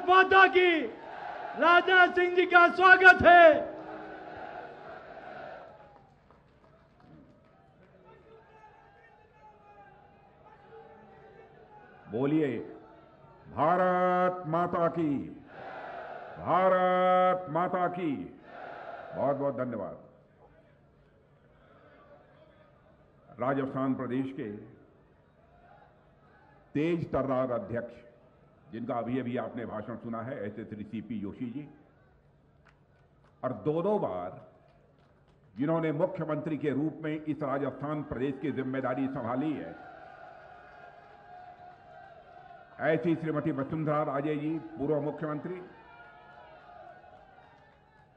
माता की। राजनाथ सिंह जी का स्वागत है। बोलिए भारत माता की, भारत माता की। बहुत बहुत धन्यवाद। राजस्थान प्रदेश के तेज तर्रार अध्यक्ष, जिनका अभी अभी आपने भाषण सुना है, ऐसे श्री सीपी जोशी जी, और दो बार जिन्होंने मुख्यमंत्री के रूप में इस राजस्थान प्रदेश की जिम्मेदारी संभाली है, ऐसी श्रीमती वसुंधरा राजे जी, पूर्व मुख्यमंत्री,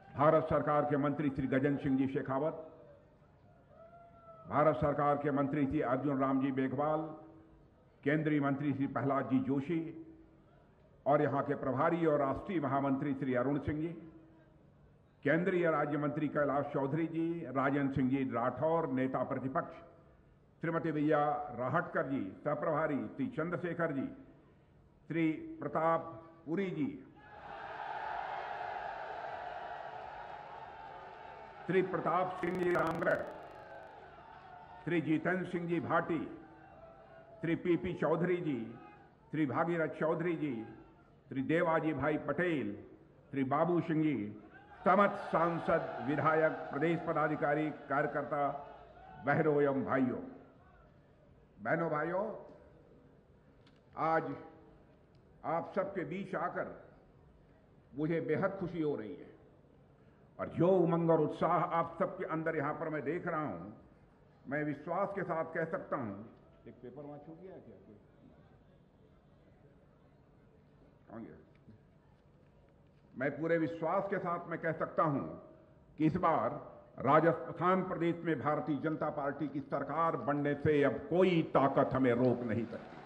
भारत सरकार के मंत्री श्री गजेंद्र सिंह जी शेखावत, भारत सरकार के मंत्री श्री अर्जुन राम जी मेघवाल, केंद्रीय मंत्री श्री प्रहलाद जी जोशी और यहां के प्रभारी और राष्ट्रीय महामंत्री श्री अरुण सिंह जी, केंद्रीय राज्य मंत्री कैलाश चौधरी जी, राजेंद्र सिंह जी राठौर, नेता प्रतिपक्ष श्रीमती विजया राहटकर जी, सहप्रभारी श्री चंद्रशेखर जी, श्री प्रताप पुरी जी, श्री प्रताप सिंह जी रामगढ़, श्री जितेंद्र सिंह जी भाटी, श्री पीपी चौधरी जी, श्री भागीरथ चौधरी जी, श्री देवाजी भाई पटेल, श्री बाबू सिंह जी, समस्त सांसद, विधायक, प्रदेश पदाधिकारी, कार्यकर्ता, बहनों एवं भाइयों, बहनों भाइयों, आज आप सबके बीच आकर मुझे बेहद खुशी हो रही है और जो उमंग और उत्साह आप सबके अंदर यहां पर मैं देख रहा हूं, मैं विश्वास के साथ कह सकता हूं। एक पेपर वहां छूट गया क्या? मैं पूरे विश्वास के साथ मैं कह सकता हूं कि इस बार राजस्थान प्रदेश में भारतीय जनता पार्टी की सरकार बनने से अब कोई ताकत हमें रोक नहीं सकती।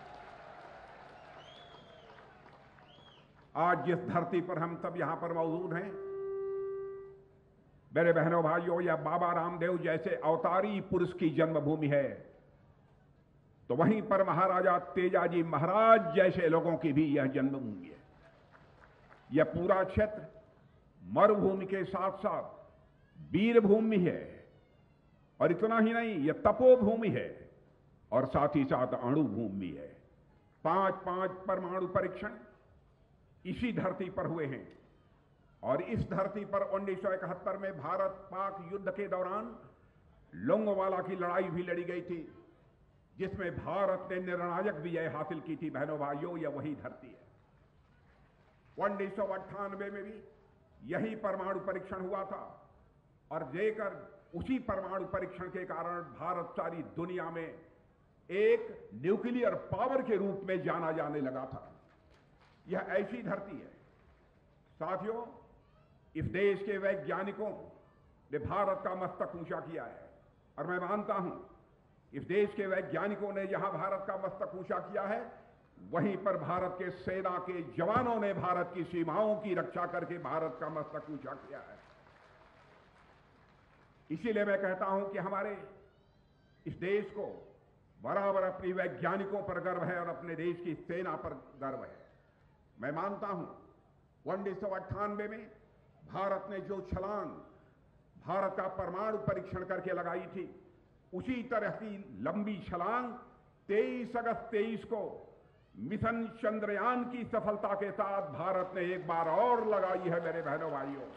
आज जिस धरती पर हम सब यहां पर मौजूद हैं, मेरे बहनों भाइयों, यह बाबा रामदेव जैसे अवतारी पुरुष की जन्मभूमि है, तो वहीं पर महाराजा तेजाजी महाराज जैसे लोगों की भी यह जन्मभूमि है। यह पूरा क्षेत्र मरुभूमि के साथ साथ वीरभूमि है, और इतना ही नहीं, यह तपोभूमि है और साथ ही साथ अणुभूमि है। 5 परमाणु परीक्षण इसी धरती पर हुए हैं, और इस धरती पर 1971 में भारत पाक युद्ध के दौरान लोंगोवाला की लड़ाई भी लड़ी गई थी, जिसमें भारत ने निर्णायक विजय हासिल की थी। बहनों भाइयों, यह वही धरती है। 1998 में भी यही परमाणु परीक्षण हुआ था, और जेकर उसी परमाणु परीक्षण के कारण भारत सारी दुनिया में एक न्यूक्लियर पावर के रूप में जाना जाने लगा था। यह ऐसी धरती है। साथियों, इस देश के वैज्ञानिकों ने भारत का मस्तक ऊंचा किया है, और मैं मानता हूं इस देश के वैज्ञानिकों ने जहां भारत का मस्तक ऊंचा किया है, वहीं पर भारत के सेना के जवानों ने भारत की सीमाओं की रक्षा करके भारत का मस्तक ऊंचा किया है। इसीलिए मैं कहता हूं कि हमारे इस देश को बराबर अपनी वैज्ञानिकों पर गर्व है और अपने देश की सेना पर गर्व है। मैं मानता हूं 1998 में भारत ने जो छलांग भारत का परमाणु परीक्षण करके लगाई थी, उसी तरह की लंबी छलांग 23 अगस्त 23 को मिशन चंद्रयान की सफलता के साथ भारत ने एक बार और लगाई है। मेरे बहनों भाइयों,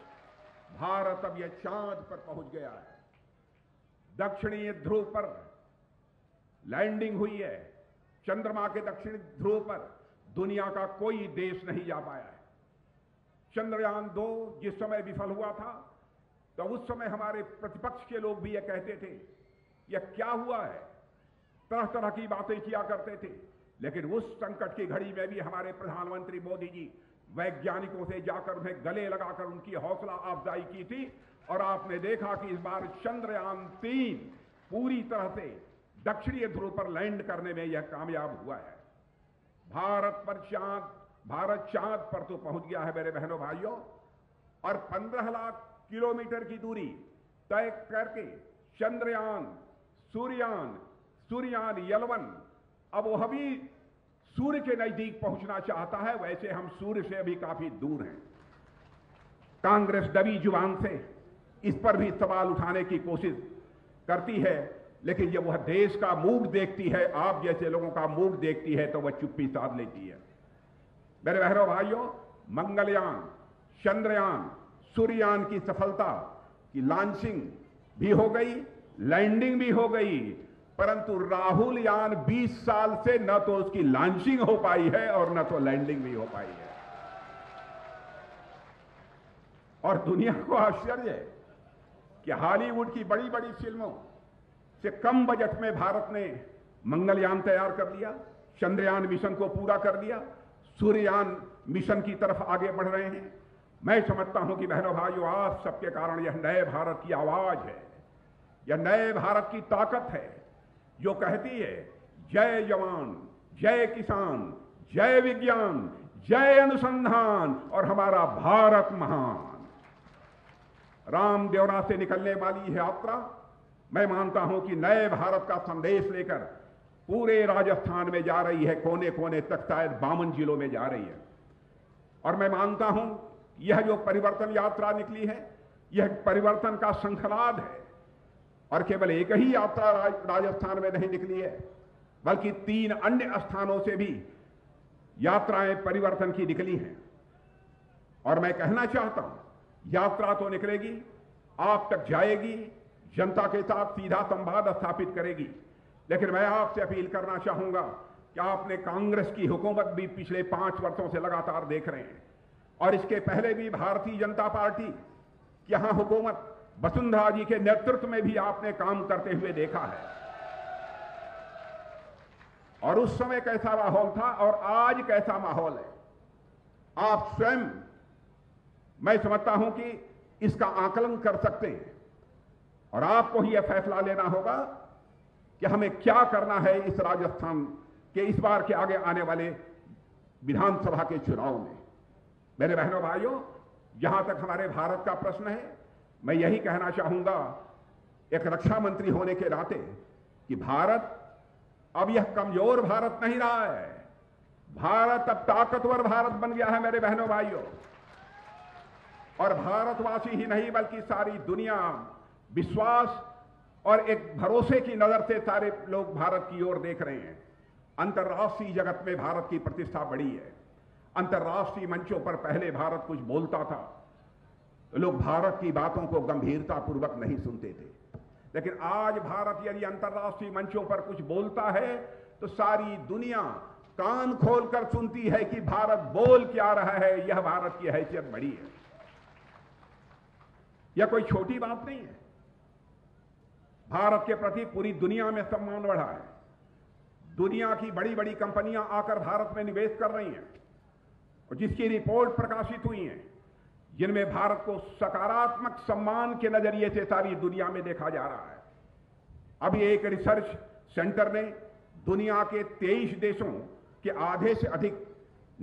भारत अब यह चांद पर पहुंच गया है। दक्षिणी ध्रुव पर लैंडिंग हुई है। चंद्रमा के दक्षिणी ध्रुव पर दुनिया का कोई देश नहीं जा पाया है। चंद्रयान 2 जिस समय विफल हुआ था, तो उस समय हमारे प्रतिपक्ष के लोग भी यह कहते थे, यह क्या हुआ है, तरह तरह की बातें किया करते थे। लेकिन उस संकट की घड़ी में भी हमारे प्रधानमंत्री मोदी जी वैज्ञानिकों से जाकर उन्हें गले लगाकर उनकी हौसला अफजाई की थी, और आपने देखा कि इस बार चंद्रयान 3 पूरी तरह से दक्षिणी ध्रुव पर लैंड करने में यह कामयाब हुआ है। भारत चांद पर तो पहुंच गया है मेरे बहनों भाइयों, और 15 लाख किलोमीटर की दूरी तय करके चंद्रयान, सूर्ययान 11 अब वह भी सूर्य के नजदीक पहुंचना चाहता है, वैसे हम सूर्य से अभी काफी दूर हैं। कांग्रेस दबी जुबान से इस पर भी सवाल उठाने की कोशिश करती है, लेकिन जब वह देश का मूड देखती है, आप जैसे लोगों का मूड देखती है, तो वह चुप्पी साध लेती है। मेरे बहनों भाइयों, मंगलयान, चंद्रयान, सूर्ययान की सफलता की लॉन्चिंग भी हो गई, लैंडिंग भी हो गई, परंतु राहुल यान 20 साल से न तो उसकी लॉन्चिंग हो पाई है और न तो लैंडिंग भी हो पाई है। और दुनिया को आश्चर्य है कि हॉलीवुड की बड़ी बड़ी फिल्मों से कम बजट में भारत ने मंगलयान तैयार कर लिया, चंद्रयान मिशन को पूरा कर लिया, सूर्ययान मिशन की तरफ आगे बढ़ रहे हैं। मैं समझता हूं कि बहनों भाइयों, आप सबके कारण यह नए भारत की आवाज है, यह नए भारत की ताकत है, जो कहती है जय जवान, जय किसान, जय विज्ञान, जय अनुसंधान और हमारा भारत महान। रामदेवरा से निकलने वाली यात्रा, मैं मानता हूं कि नए भारत का संदेश लेकर पूरे राजस्थान में जा रही है, कोने कोने तक, शायद 52 जिलों में जा रही है। और मैं मानता हूं यह जो परिवर्तन यात्रा निकली है, यह परिवर्तन का शंखनाद है। और केवल एक ही यात्रा राजस्थान में नहीं निकली है, बल्कि 3 अन्य स्थानों से भी यात्राएं परिवर्तन की निकली हैं। और मैं कहना चाहता हूं, यात्रा तो निकलेगी, आप तक जाएगी, जनता के साथ सीधा संवाद स्थापित करेगी, लेकिन मैं आपसे अपील करना चाहूंगा कि आपने कांग्रेस की हुकूमत भी पिछले 5 वर्षों से लगातार देख रहे हैं, और इसके पहले भी भारतीय जनता पार्टी की यहां हुकूमत वसुंधरा जी के नेतृत्व में भी आपने काम करते हुए देखा है। और उस समय कैसा माहौल था और आज कैसा माहौल है, आप स्वयं, मैं समझता हूं कि इसका आकलन कर सकते हैं। और आपको ही यह फैसला लेना होगा कि हमें क्या करना है इस राजस्थान के इस बार के आगे आने वाले विधानसभा के चुनाव में। मेरे बहनों भाइयों, जहां तक हमारे भारत का प्रश्न है, मैं यही कहना चाहूंगा एक रक्षा मंत्री होने के नाते कि भारत अब यह कमजोर भारत नहीं रहा है, भारत अब ताकतवर भारत बन गया है मेरे बहनों भाइयों। और भारतवासी ही नहीं बल्कि सारी दुनिया विश्वास और एक भरोसे की नजर से सारे लोग भारत की ओर देख रहे हैं। अंतर्राष्ट्रीय जगत में भारत की प्रतिष्ठा बढ़ी है। अंतर्राष्ट्रीय मंचों पर पहले भारत कुछ बोलता था, लोग भारत की बातों को गंभीरता पूर्वक नहीं सुनते थे, लेकिन आज भारत यदि अंतर्राष्ट्रीय मंचों पर कुछ बोलता है तो सारी दुनिया कान खोलकर सुनती है कि भारत बोल क्या रहा है। यह भारत की हैसियत बढ़ी है, यह कोई छोटी बात नहीं है। भारत के प्रति पूरी दुनिया में सम्मान बढ़ा है। दुनिया की बड़ी बड़ी कंपनियां आकर भारत में निवेश कर रही हैं, और जिसकी रिपोर्ट प्रकाशित हुई हैं, जिनमें भारत को सकारात्मक सम्मान के नजरिए से सारी दुनिया में देखा जा रहा है। अभी एक रिसर्च सेंटर ने दुनिया के 23 देशों के आधे से अधिक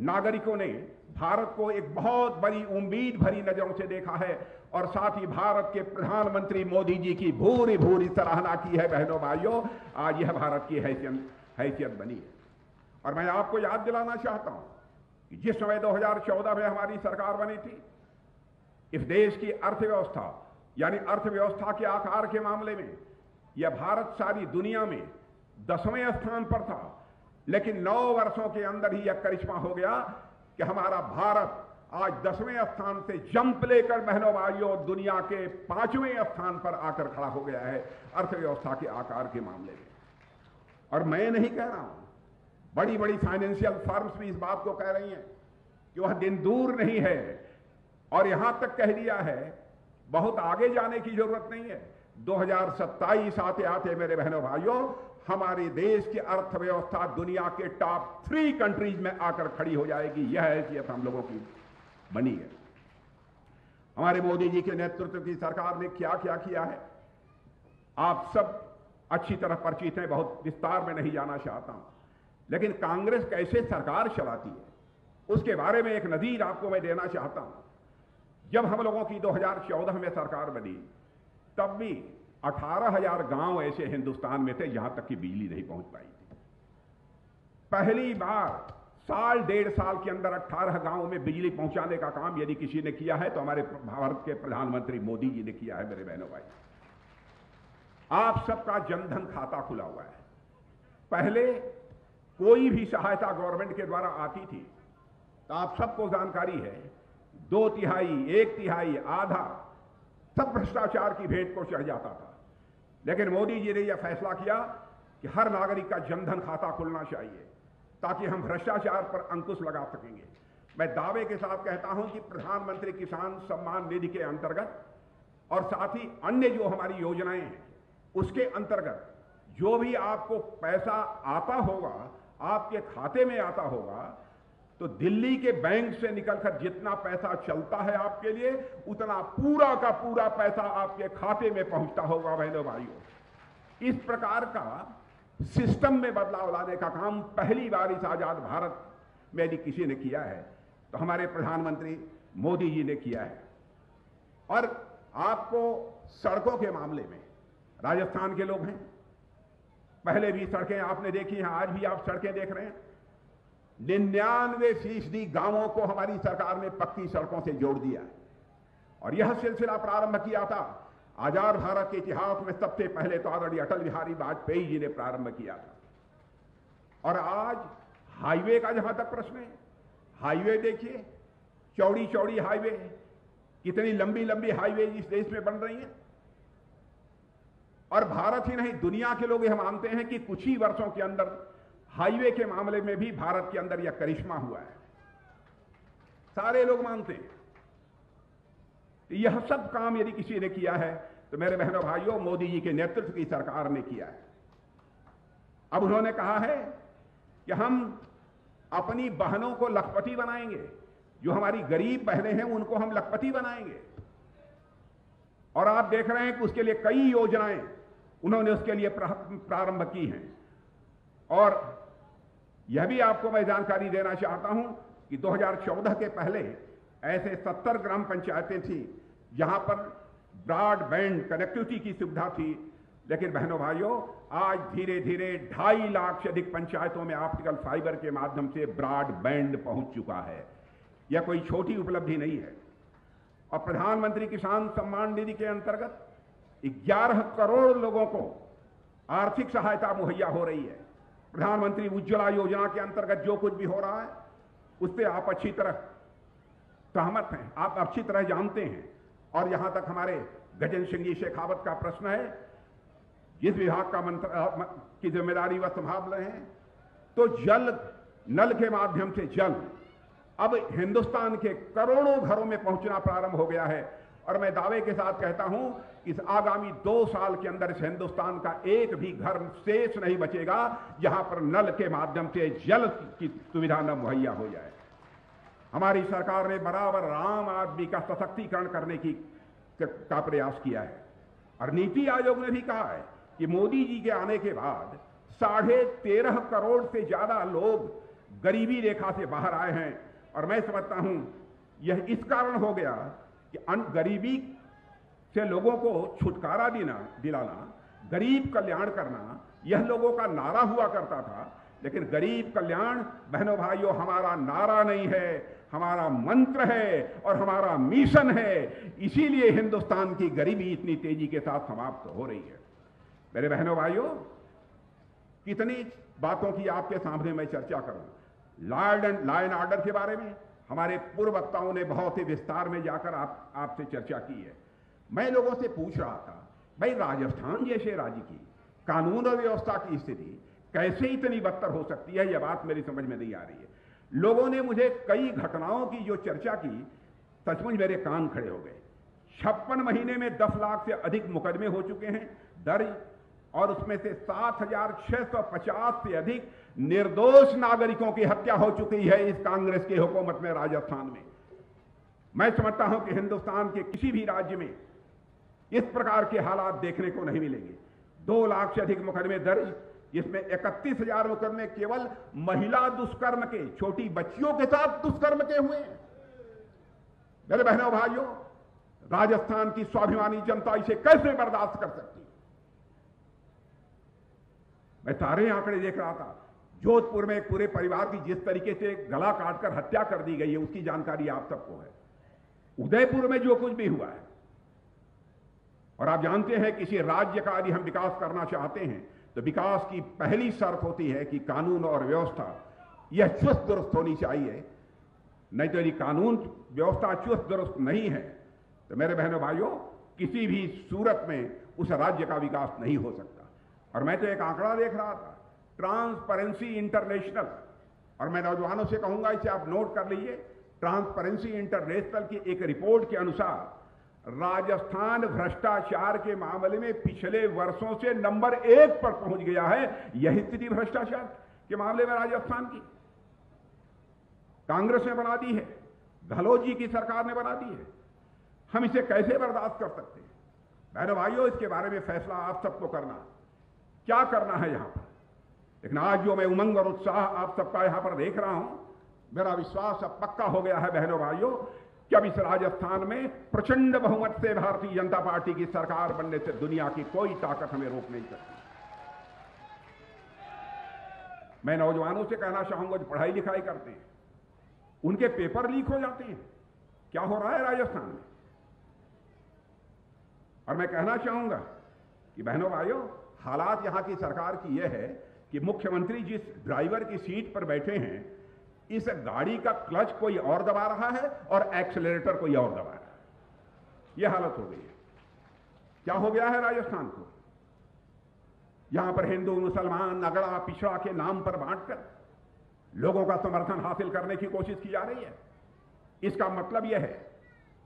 नागरिकों ने भारत को एक बहुत बड़ी उम्मीद भरी नजरों से देखा है, और साथ ही भारत के प्रधानमंत्री मोदी जी की भूरी भूरी सराहना की है। बहनों भाइयों, आज यह भारत की हैसियत बनी है। और मैं आपको याद दिलाना चाहता हूं कि जिस समय 2014 में हमारी सरकार बनी थी, इस देश की अर्थव्यवस्था यानी अर्थव्यवस्था के आकार के मामले में यह भारत सारी दुनिया में 10वें स्थान पर था, लेकिन 9 वर्षों के अंदर ही यह करिश्मा हो गया कि हमारा भारत आज 10वें स्थान से जंप लेकर बहनों भाइयों दुनिया के 5वें स्थान पर आकर खड़ा हो गया है अर्थव्यवस्था के आकार के मामले में। और मैं नहीं कह रहा हूं, बड़ी बड़ी फाइनेंशियल फर्म्स भी इस बात को कह रही हैं कि वह दिन दूर नहीं है, और यहां तक कह दिया है बहुत आगे जाने की जरूरत नहीं है। 2027 आते आते मेरे बहनों भाइयों, हमारे देश की अर्थव्यवस्था दुनिया के टॉप 3 कंट्रीज में आकर खड़ी हो जाएगी। यह हैसियत हम लोगों की बनी है। हमारे मोदी जी के नेतृत्व की सरकार ने क्या क्या किया है, आप सब अच्छी तरह परिचित हैं, बहुत विस्तार में नहीं जाना चाहता हूं। लेकिन कांग्रेस कैसे सरकार चलाती है उसके बारे में एक नजीर आपको मैं देना चाहता हूं। जब हम लोगों की 2014 में सरकार बनी, तब भी 18,000 गांव ऐसे हिंदुस्तान में थे जहां तक कि बिजली नहीं पहुंच पाई थी। पहली बार साल डेढ़ साल के अंदर 18 गांवों में बिजली पहुंचाने का काम यदि किसी ने किया है तो हमारे भारत के प्रधानमंत्री मोदी जी ने किया है। मेरे बहनों भाई, आप सबका जनधन खाता खुला हुआ है। पहले कोई भी सहायता गवर्नमेंट के द्वारा आती थी तो आप सबको जानकारी है 2/3, 1/3, आधा सब भ्रष्टाचार की भेंट को चढ़ जाता था। लेकिन मोदी जी ने यह फैसला किया कि हर नागरिक का जनधन खाता खुलना चाहिए ताकि हम भ्रष्टाचार पर अंकुश लगा सकेंगे। मैं दावे के साथ कहता हूं कि प्रधानमंत्री किसान सम्मान निधि के अंतर्गत और साथ ही अन्य जो हमारी योजनाएं हैं उसके अंतर्गत जो भी आपको पैसा आता होगा, आपके खाते में आता होगा, तो दिल्ली के बैंक से निकलकर जितना पैसा चलता है आपके लिए उतना पूरा का पूरा पैसा आपके खाते में पहुंचता होगा। बहनों भाइयों, इस प्रकार का सिस्टम में बदलाव लाने का काम पहली बार इस आजाद भारत में यदि किसी ने किया है तो हमारे प्रधानमंत्री मोदी जी ने किया है। और आपको सड़कों के मामले में, राजस्थान के लोग हैं, पहले भी सड़कें आपने देखी हैं, आज भी आप सड़कें देख रहे हैं। 99% गांवों को हमारी सरकार ने पक्की सड़कों से जोड़ दिया है। और यह सिलसिला प्रारंभ किया था आजाद भारत के इतिहास में सबसे पहले तो आदरणीय अटल बिहारी वाजपेयी जी ने प्रारंभ किया था। और आज हाईवे का जहां तक प्रश्न है, हाईवे देखिए, चौड़ी चौड़ी हाईवे, कितनी लंबी लंबी हाईवे इस देश में बन रही हैं। और भारत ही नहीं, दुनिया के लोग यह मानते हैं कि कुछ ही वर्षों के अंदर हाईवे के मामले में भी भारत के अंदर यह करिश्मा हुआ है। सारे लोग मानते हैं। यह सब काम यदि किसी ने किया है तो मेरे बहनों भाइयों, मोदी जी के नेतृत्व की सरकार ने किया है। अब उन्होंने कहा है कि हम अपनी बहनों को लखपति बनाएंगे, जो हमारी गरीब बहनें हैं उनको हम लखपति बनाएंगे। और आप देख रहे हैं कि उसके लिए कई योजनाएं उन्होंने उसके लिए प्रारंभ की हैं। और यह भी आपको मैं जानकारी देना चाहता हूं कि 2014 के पहले ऐसे 70 ग्राम पंचायतें थी जहां पर ब्रॉडबैंड कनेक्टिविटी की सुविधा थी। लेकिन बहनों भाइयों, आज धीरे धीरे 2.5 लाख से अधिक पंचायतों में ऑप्टिकल फाइबर के माध्यम से ब्रॉडबैंड पहुंच चुका है। यह कोई छोटी उपलब्धि नहीं है। और प्रधानमंत्री किसान सम्मान निधि के अंतर्गत 11 करोड़ लोगों को आर्थिक सहायता मुहैया हो रही है। प्रधानमंत्री उज्ज्वला योजना के अंतर्गत जो कुछ भी हो रहा है उससे आप अच्छी तरह सहमत हैं, आप अच्छी तरह जानते हैं। और यहां तक हमारे गजेंद्र सिंह जी शेखावत का प्रश्न है, जिस विभाग का की जिम्मेदारी वह संभाल रहे हैं, तो जल नल के माध्यम से जल अब हिंदुस्तान के करोड़ों घरों में पहुंचना प्रारंभ हो गया है। और मैं दावे के साथ कहता हूं कि इस आगामी 2 साल के अंदर इस हिंदुस्तान का एक भी घर शेष नहीं बचेगा जहां पर नल के माध्यम से जल की सुविधा न मुहैया हो जाए। हमारी सरकार ने बराबर आम आदमी का सशक्तिकरण करने का प्रयास किया है। और नीति आयोग ने भी कहा है कि मोदी जी के आने के बाद 13.5 करोड़ से ज्यादा लोग गरीबी रेखा से बाहर आए हैं। और मैं समझता हूं यह इस कारण हो गया कि गरीबी से लोगों को छुटकारा दिलाना, गरीब कल्याण करना, यह लोगों का नारा हुआ करता था। लेकिन गरीब कल्याण बहनों भाइयों हमारा नारा नहीं है, हमारा मंत्र है और हमारा मिशन है। इसीलिए हिंदुस्तान की गरीबी इतनी तेजी के साथ समाप्त हो रही है। मेरे बहनों भाइयों, कितनी बातों की आपके सामने मैं चर्चा करूं। लॉ एंड ऑर्डर के बारे में हमारे पूर्व वक्ताओं ने बहुत ही विस्तार में जाकर आपसे चर्चा की है। मैं लोगों से पूछ रहा था, भाई राजस्थान जैसे राज्य की कानून और व्यवस्था की स्थिति कैसे इतनी बदतर हो सकती है, यह बात मेरी समझ में नहीं आ रही है। लोगों ने मुझे कई घटनाओं की जो चर्चा की, सचमुच मेरे कान खड़े हो गए। 56 महीने में 10 लाख से अधिक मुकदमे हो चुके हैं दर्ज, और उसमें से 7,650 से अधिक निर्दोष नागरिकों की हत्या हो चुकी है इस कांग्रेस की हुकूमत में राजस्थान में। मैं समझता हूं कि हिंदुस्तान के किसी भी राज्य में इस प्रकार के हालात देखने को नहीं मिलेंगे। 2 लाख से अधिक मुकदमे दर्ज, जिसमें 31,000 मुकदमे केवल महिला दुष्कर्म के, छोटी बच्चियों के साथ दुष्कर्म के हुए हैं। मेरे बहनों भाइयों, राजस्थान की स्वाभिमानी जनता इसे कैसे बर्दाश्त कर सकती है? मैं सारे आंकड़े देख रहा था। जोधपुर में एक पूरे परिवार की जिस तरीके से गला काटकर हत्या कर दी गई है, उसकी जानकारी आप सबको है। उदयपुर में जो कुछ भी हुआ है, और आप जानते हैं किसी राज्य का यदि हम विकास करना चाहते हैं तो विकास की पहली शर्त होती है कि कानून और व्यवस्था यह चुस्त दुरुस्त होनी चाहिए। नहीं तो यदि कानून व्यवस्था चुस्त दुरुस्त नहीं है तो मेरे बहनों भाइयों, किसी भी सूरत में उस राज्य का विकास नहीं हो सकता। और मैं तो एक आंकड़ा देख रहा था, ट्रांसपेरेंसी इंटरनेशनल, और मैं नौजवानों से कहूंगा इसे आप नोट कर लीजिए, ट्रांसपेरेंसी इंटरनेशनल की एक रिपोर्ट के अनुसार राजस्थान भ्रष्टाचार के मामले में पिछले वर्षों से नंबर 1 पर पहुंच गया है। यही स्थिति भ्रष्टाचार के मामले में राजस्थान की कांग्रेस ने बना दी है, गहलोत जी की सरकार ने बना दी है। हम इसे कैसे बर्दाश्त कर सकते हैं? बहनों भाइयों, इसके बारे में फैसला आप सबको करना, क्या करना है यहां पर। लेकिन आज जो मैं उमंग और उत्साह आप सबका यहां पर देख रहा हूं, मेरा विश्वास अब पक्का हो गया है बहनों भाइयों कि अब इस राजस्थान में प्रचंड बहुमत से भारतीय जनता पार्टी की सरकार बनने से दुनिया की कोई ताकत हमें रोक नहीं सकती। मैं नौजवानों से कहना चाहूंगा जो पढ़ाई लिखाई करते हैं, उनके पेपर लीक हो जाते हैं। क्या हो रहा है राजस्थान में? और मैं कहना चाहूंगा कि बहनों भाइयों, हालात यहां की सरकार की यह है कि मुख्यमंत्री जिस ड्राइवर की सीट पर बैठे हैं, इस गाड़ी का क्लच कोई और दबा रहा है और एक्सेलरेटर कोई और दबा रहा है। यह हालत हो गई है। क्या हो गया है राजस्थान को? यहां पर हिंदू मुसलमान अगड़ा पिछड़ा के नाम पर बांटकर लोगों का समर्थन हासिल करने की कोशिश की जा रही है। इसका मतलब यह है,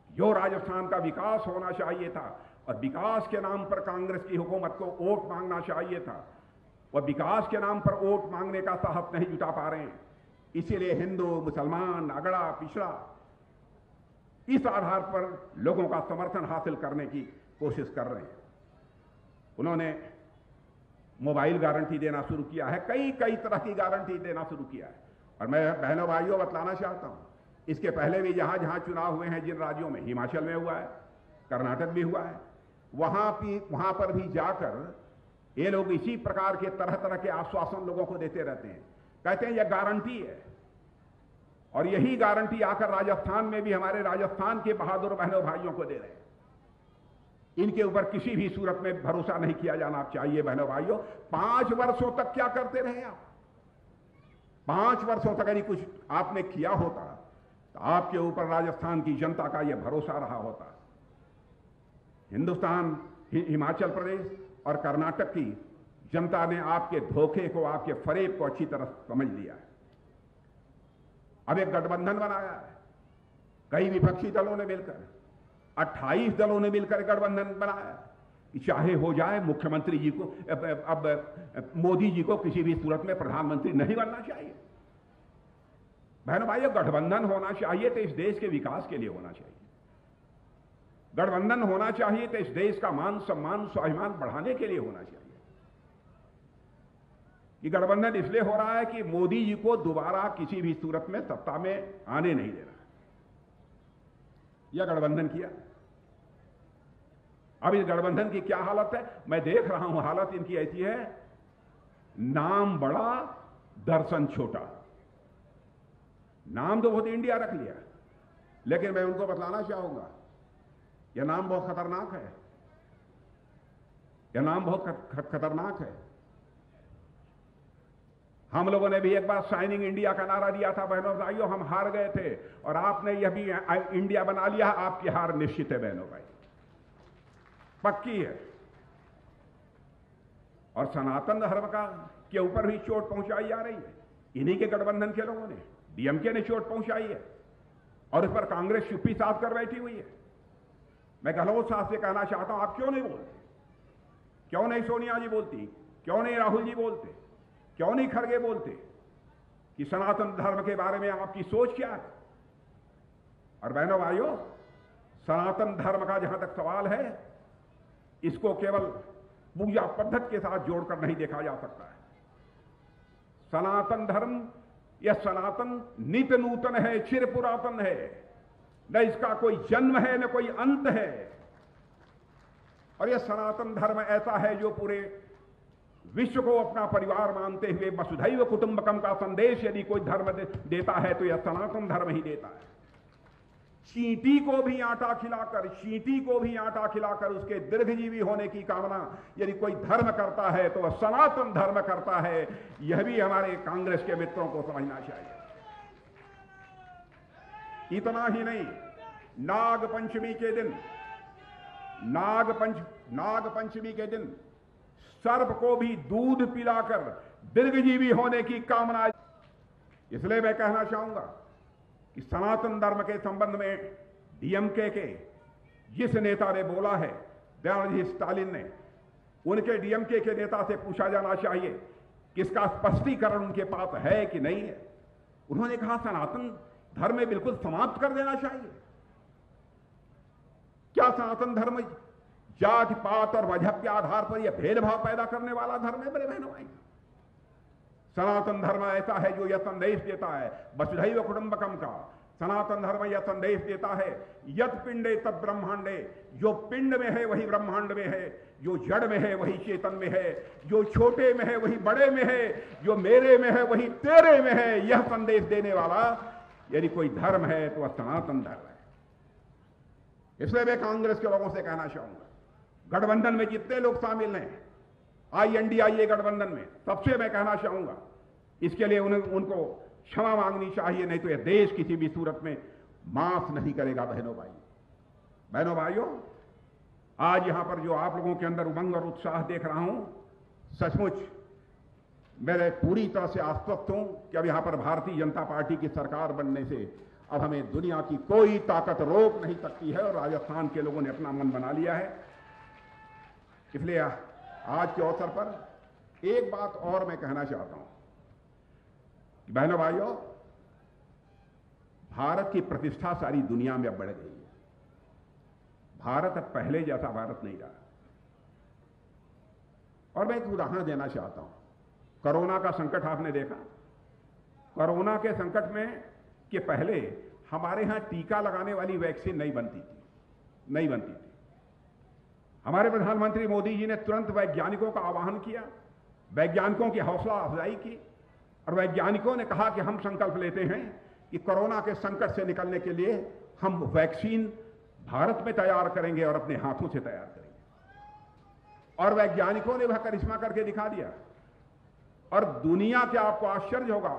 जो राजस्थान का विकास होना चाहिए था और विकास के नाम पर कांग्रेस की हुकूमत को वोट मांगना चाहिए था, वह विकास के नाम पर वोट मांगने का साहस नहीं जुटा पा रहे हैं। इसीलिए हिंदू मुसलमान अगड़ा पिछड़ा इस आधार पर लोगों का समर्थन हासिल करने की कोशिश कर रहे हैं। उन्होंने मोबाइल गारंटी देना शुरू किया है, कई कई तरह की गारंटी देना शुरू किया है। और मैं बहनों भाइयों बतलाना चाहता हूं, इसके पहले भी जहां जहां चुनाव हुए हैं जिन राज्यों में, हिमाचल में हुआ है, कर्नाटक भी हुआ है, वहां पर भी जाकर ये लोग इसी प्रकार के तरह तरह के आश्वासन लोगों को देते रहते हैं। कहते हैं यह गारंटी है, और यही गारंटी आकर राजस्थान में भी हमारे राजस्थान के बहादुर बहनों भाइयों को दे रहे हैं। इनके ऊपर किसी भी सूरत में भरोसा नहीं किया जाना चाहिए बहनों भाइयों। 5 वर्षों तक क्या करते रहे आप? 5 वर्षों तक यदि कुछ आपने किया होता तो आपके ऊपर राजस्थान की जनता का यह भरोसा रहा होता। हिंदुस्तान, हिमाचल प्रदेश और कर्नाटक की जनता ने आपके धोखे को, आपके फरेब को अच्छी तरह समझ लिया है। अब एक गठबंधन बनाया है, कई विपक्षी दलों ने मिलकर, 28 दलों ने मिलकर गठबंधन बनाया कि चाहे हो जाए, मुख्यमंत्री जी को, अब मोदी जी को किसी भी सूरत में प्रधानमंत्री नहीं बनना चाहिए। बहनों भाइयों, गठबंधन होना चाहिए तो इस देश के विकास के लिए होना चाहिए। गठबंधन होना चाहिए तो इस देश का मान सम्मान स्वाभिमान बढ़ाने के लिए होना चाहिए। ये गठबंधन इसलिए हो रहा है कि मोदी जी को दोबारा किसी भी सूरत में सत्ता में आने नहीं देना। यह गठबंधन किया। अब इस गठबंधन की क्या हालत है? मैं देख रहा हूं, हालत इनकी ऐसी है, नाम बड़ा दर्शन छोटा। नाम तो बहुत इंडिया रख लिया, लेकिन मैं उनको बतलाना चाहूंगा यह नाम बहुत खतरनाक है। यह नाम बहुत खतरनाक है। हम लोगों ने भी एक बार शाइनिंग इंडिया का नारा दिया था बहनों भाइयों, हम हार गए थे, और आपने यह भी इंडिया बना लिया। आपकी हार निश्चित है बहनों भाई, पक्की है। और सनातन धर्म का के ऊपर भी चोट पहुंचाई जा रही है। इन्हीं के गठबंधन के लोगों ने, डीएमके ने चोट पहुंचाई है, और इस पर कांग्रेस चुप्पी साध कर बैठी हुई है। मैं गहलोत साहब से कहना चाहता हूं, आप क्यों नहीं बोलते? क्यों नहीं सोनिया जी बोलती? क्यों नहीं राहुल जी बोलते? क्यों नहीं खड़गे बोलते कि सनातन धर्म के बारे में आपकी सोच क्या है? और बहनों भाइयों, सनातन धर्म का जहां तक सवाल है, इसको केवल पूजा पद्धति के साथ जोड़कर नहीं देखा जा सकता है। सनातन धर्म, यह सनातन नित्य नूतन है, चिर पुरातन है, न इसका कोई जन्म है न कोई अंत है। और यह सनातन धर्म ऐसा है जो पूरे विश्व को अपना परिवार मानते हुए वसुधैव कुटुंबकम का संदेश यदि कोई धर्म देता है तो यह सनातन धर्म ही देता है। चींटी को भी आटा खिलाकर उसके दीर्घजीवी होने की कामना यदि कोई धर्म करता है तो वह सनातन धर्म करता है। यह भी हमारे कांग्रेस के मित्रों को समझना चाहिए। इतना ही नहीं, नागपंचमी के दिन सर्प को भी दूध पिलाकर दीर्घजीवी होने की कामना। इसलिए मैं कहना चाहूंगा कि सनातन धर्म के संबंध में डीएमके के जिस नेता ने बोला है, दयानिधि स्टालिन ने, उनके डीएमके के नेता से पूछा जाना चाहिए कि इसका स्पष्टीकरण उनके पास है कि नहीं है। उन्होंने कहा सनातन धर्म में बिल्कुल समाप्त कर देना चाहिए। क्या सनातन धर्म जाति पात और मजहब के आधार पर यह भेदभाव पैदा करने वाला धर्म है? मेरे बहनों भाई, सनातन धर्म ऐसा है जो यह संदेश देता है वसुधैव कुटुंबकम का। सनातन धर्म यह संदेश देता है यत् पिंडे तत् ब्रह्मांडे, जो पिंड में है वही ब्रह्मांड में है, जो जड़ में है वही चेतन में है, जो छोटे में है वही बड़े में है, जो मेरे में है वही तेरे में है। यह संदेश देने वाला यदि कोई धर्म है तो वह सनातन धर्म है। इसलिए मैं कांग्रेस के लोगों से कहना चाहूंगा, गठबंधन में जितने लोग शामिल हैं, INDIA गठबंधन में, सबसे मैं कहना चाहूंगा इसके लिए उनको क्षमा मांगनी चाहिए, नहीं तो यह देश किसी भी सूरत में माफ नहीं करेगा। बहनों भाइयों, आज यहां पर जो आप लोगों के अंदर उमंग और उत्साह देख रहा हूं, सचमुच मैं पूरी तरह से आश्वस्त हूं कि अब यहां पर भारतीय जनता पार्टी की सरकार बनने से अब हमें दुनिया की कोई ताकत रोक नहीं सकती है। और राजस्थान के लोगों ने अपना मन बना लिया है। इसलिए आज के अवसर पर एक बात और मैं कहना चाहता हूं कि बहनों भाइयों, भारत की प्रतिष्ठा सारी दुनिया में अब बढ़ गई है। भारत अब पहले जैसा भारत नहीं रहा। और मैं एक उदाहरण देना चाहता हूं। कोरोना का संकट आपने देखा। कोरोना के संकट में के पहले हमारे यहां टीका लगाने वाली वैक्सीन नहीं बनती थी। हमारे प्रधानमंत्री मोदी जी ने तुरंत वैज्ञानिकों का आह्वान किया, वैज्ञानिकों की हौसला अफजाई की, और वैज्ञानिकों ने कहा कि हम संकल्प लेते हैं कि कोरोना के संकट से निकलने के लिए हम वैक्सीन भारत में तैयार करेंगे और अपने हाथों से तैयार करेंगे। और वैज्ञानिकों ने वह करिश्मा करके दिखा दिया। और दुनिया के आपको आश्चर्य होगा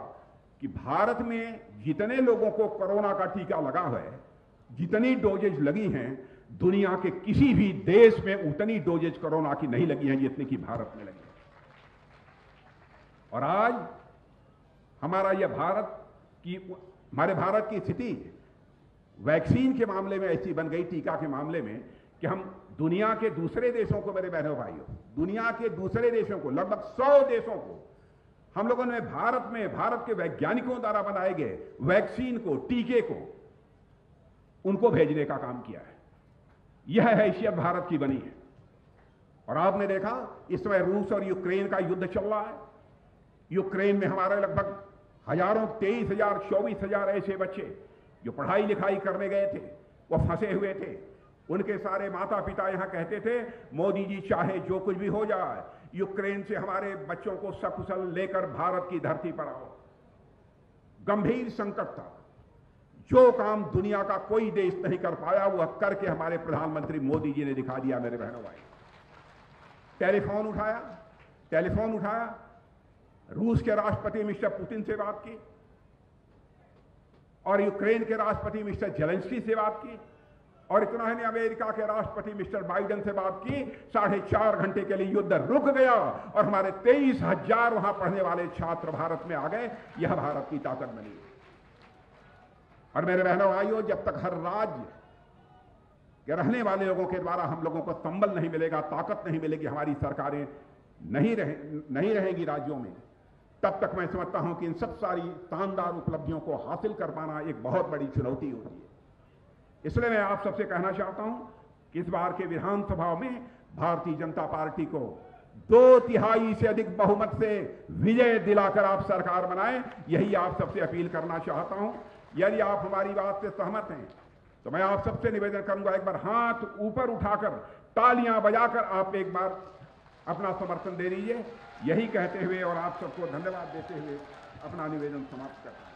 कि भारत में जितने लोगों को कोरोना का टीका लगा है, जितनी डोजेज लगी हैं, दुनिया के किसी भी देश में उतनी डोजेज कोरोना की नहीं लगी हैं जितनी कि भारत में लगी है। और आज हमारे भारत की स्थिति वैक्सीन के मामले में ऐसी बन गई, टीका के मामले में, कि हम दुनिया के दूसरे देशों को, मेरे बहनों भाइयों, दुनिया के दूसरे देशों को, लगभग 100 देशों को हम लोगों ने भारत के वैज्ञानिकों द्वारा बनाए गए वैक्सीन को, टीके को, उनको भेजने का काम किया है। यह हैसियत भारत की बनी है। और आपने देखा इस समय रूस और यूक्रेन का युद्ध चल रहा है। यूक्रेन में हमारे लगभग हजारों, 23,000, 24,000 ऐसे बच्चे जो पढ़ाई लिखाई करने गए थे, वो फंसे हुए थे। उनके सारे माता पिता यहां कहते थे, मोदी जी चाहे जो कुछ भी हो जाए, यूक्रेन से हमारे बच्चों को सकुशल लेकर भारत की धरती पर आओ। गंभीर संकट था। जो काम दुनिया का कोई देश नहीं कर पाया, वह करके हमारे प्रधानमंत्री मोदी जी ने दिखा दिया। मेरे बहनों भाई, टेलीफोन उठाया, रूस के राष्ट्रपति मिस्टर पुतिन से बात की और यूक्रेन के राष्ट्रपति मिस्टर जेलेंस्की से बात की, और इतना ही नहीं, अमेरिका के राष्ट्रपति मिस्टर बाइडेन से बात की। 4.5 घंटे के लिए युद्ध रुक गया और हमारे 23,000 वहां पढ़ने वाले छात्र भारत में आ गए। यह भारत की ताकत बनी। और मेरे बहनों भाइयों, जब तक हर राज्य के रहने वाले लोगों के द्वारा हम लोगों को संबल नहीं मिलेगा, ताकत नहीं मिलेगी, हमारी सरकारें नहीं रहेंगी राज्यों में, तब तक मैं समझता हूं कि इन सब सारी शानदार उपलब्धियों को हासिल कर पाना एक बहुत बड़ी चुनौती होती है। इसलिए मैं आप सबसे कहना चाहता हूं कि इस बार के विधानसभा में भारतीय जनता पार्टी को 2/3 से अधिक बहुमत से विजय दिलाकर आप सरकार बनाएं, यही आप सबसे अपील करना चाहता हूं। यदि आप हमारी बात से सहमत हैं तो मैं आप सबसे निवेदन करूंगा, एक बार हाथ ऊपर उठाकर, तालियां बजाकर आप एक बार अपना समर्थन दे दीजिए। यही कहते हुए और आप सबको धन्यवाद देते हुए अपना निवेदन समाप्त करता हूं।